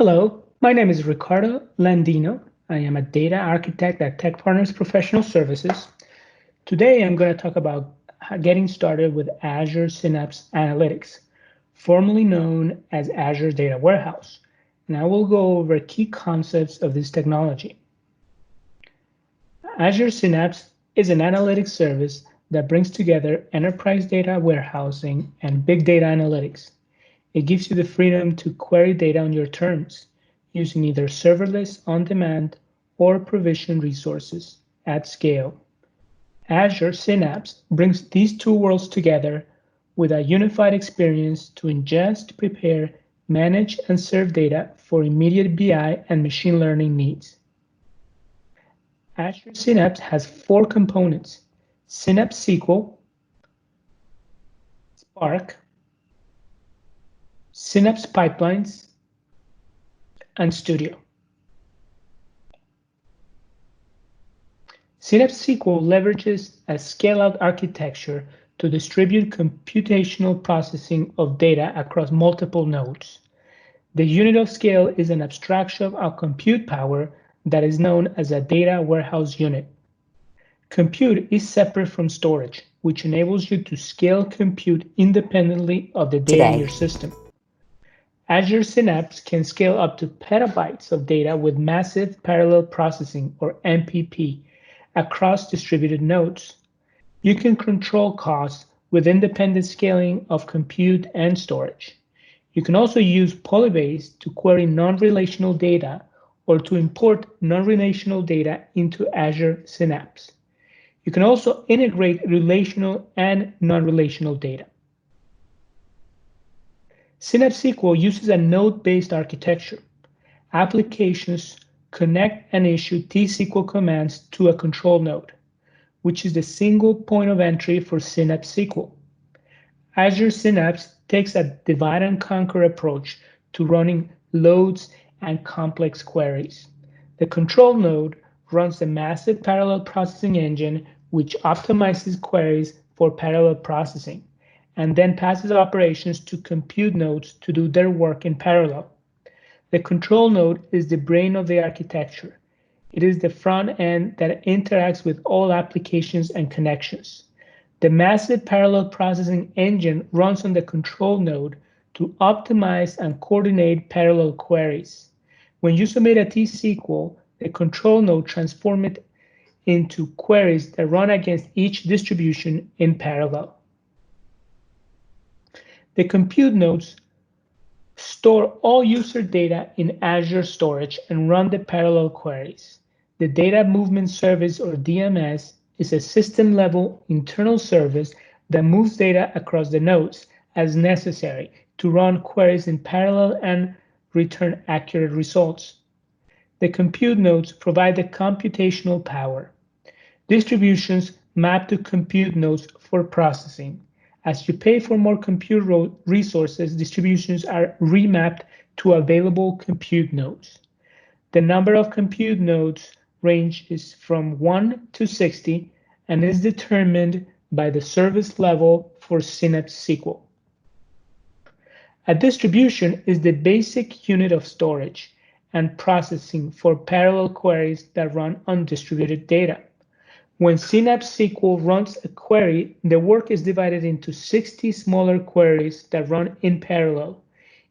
Hello, my name is Ricardo Landino. I am a data architect at Tech Partners Professional Services. Today I'm going to talk about getting started with Azure Synapse Analytics, formerly known as Azure Data Warehouse. And I will go over key concepts of this technology. Azure Synapse is an analytics service that brings together enterprise data warehousing and big data analytics. It gives you the freedom to query data on your terms, using either serverless, on-demand, or provisioned resources at scale. Azure Synapse brings these two worlds together with a unified experience to ingest, prepare, manage, and serve data for immediate BI and machine learning needs. Azure Synapse has four components: Synapse SQL, Spark, Synapse Pipelines, and Studio. Synapse SQL leverages a scale-out architecture to distribute computational processing of data across multiple nodes. The unit of scale is an abstraction of compute power that is known as a data warehouse unit. Compute is separate from storage, which enables you to scale compute independently of the data in your system. Azure Synapse can scale up to petabytes of data with massive parallel processing, or MPP, across distributed nodes. You can control costs with independent scaling of compute and storage. You can also use Polybase to query non-relational data or to import non-relational data into Azure Synapse. You can also integrate relational and non-relational data. Synapse SQL uses a node-based architecture. Applications connect and issue T-SQL commands to a control node, which is the single point of entry for Synapse SQL. Azure Synapse takes a divide and conquer approach to running loads and complex queries. The control node runs the massive parallel processing engine, which optimizes queries for parallel processing, and then passes operations to compute nodes to do their work in parallel. The control node is the brain of the architecture. It is the front end that interacts with all applications and connections. The massive parallel processing engine runs on the control node to optimize and coordinate parallel queries. When you submit a T-SQL, the control node transforms it into queries that run against each distribution in parallel. The compute nodes store all user data in Azure storage and run the parallel queries. The Data Movement Service, or DMS, is a system-level internal service that moves data across the nodes as necessary to run queries in parallel and return accurate results. The compute nodes provide the computational power. Distributions map to compute nodes for processing. As you pay for more compute resources, distributions are remapped to available compute nodes. The number of compute nodes ranges from 1 to 60 and is determined by the service level for Synapse SQL. A distribution is the basic unit of storage and processing for parallel queries that run on distributed data. When Synapse SQL runs a query, the work is divided into 60 smaller queries that run in parallel.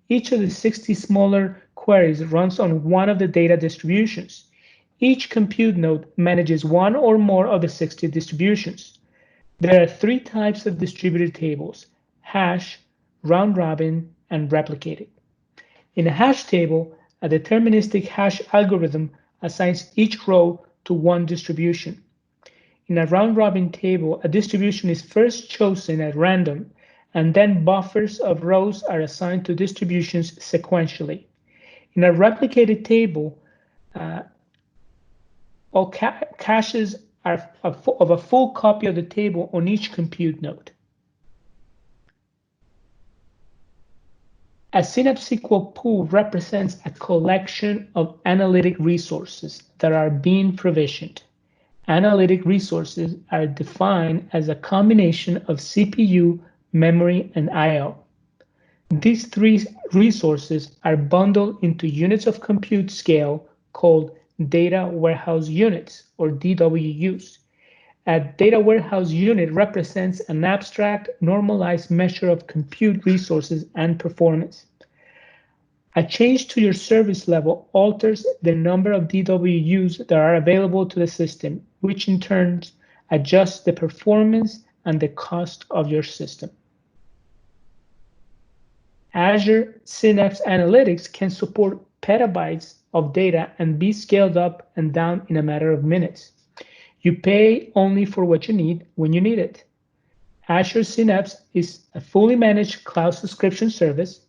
Each of the 60 smaller queries runs on one of the data distributions. Each compute node manages one or more of the 60 distributions. There are three types of distributed tables: hash, round robin, and replicated. In a hash table, a deterministic hash algorithm assigns each row to one distribution. In a round-robin table, a distribution is first chosen at random, and then buffers of rows are assigned to distributions sequentially. In a replicated table, all caches are of a full copy of the table on each compute node. A Synapse SQL pool represents a collection of analytic resources that are being provisioned. Analytic resources are defined as a combination of CPU, memory, and I/O. These three resources are bundled into units of compute scale called data warehouse units, or DWUs. A data warehouse unit represents an abstract, normalized measure of compute resources and performance. A change to your service level alters the number of DWUs that are available to the system, which in turn adjusts the performance and the cost of your system. Azure Synapse Analytics can support petabytes of data and be scaled up and down in a matter of minutes. You pay only for what you need when you need it. Azure Synapse is a fully managed cloud subscription service.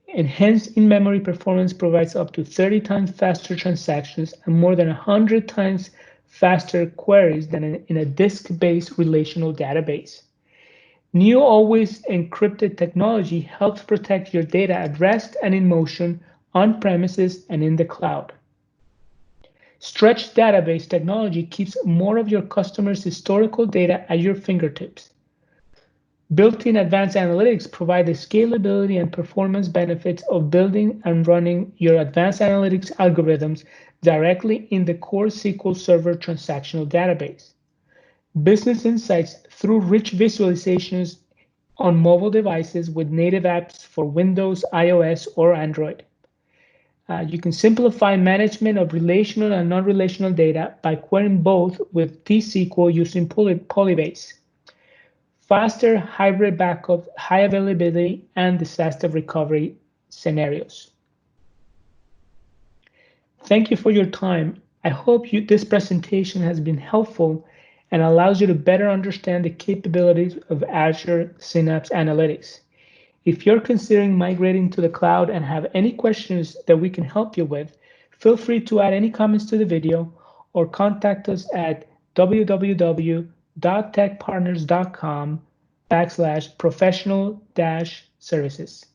Enhanced in-memory performance provides up to 30 times faster transactions and more than 100 times faster queries than in a disk-based relational database. New always encrypted technology helps protect your data at rest and in motion, on premises and in the cloud. Stretched database technology keeps more of your customers' historical data at your fingertips. Built-in advanced analytics provide the scalability and performance benefits of building and running your advanced analytics algorithms directly in the core SQL Server transactional database. Business insights through rich visualizations on mobile devices with native apps for Windows, iOS, or Android. You can simplify management of relational and non-relational data by querying both with T-SQL using Polybase. Faster hybrid backup, high availability, and disaster recovery scenarios. Thank you for your time. I hope this presentation has been helpful and allows you to better understand the capabilities of Azure Synapse Analytics. If you're considering migrating to the cloud and have any questions that we can help you with, feel free to add any comments to the video or contact us at www.techpartners.com/professional-services.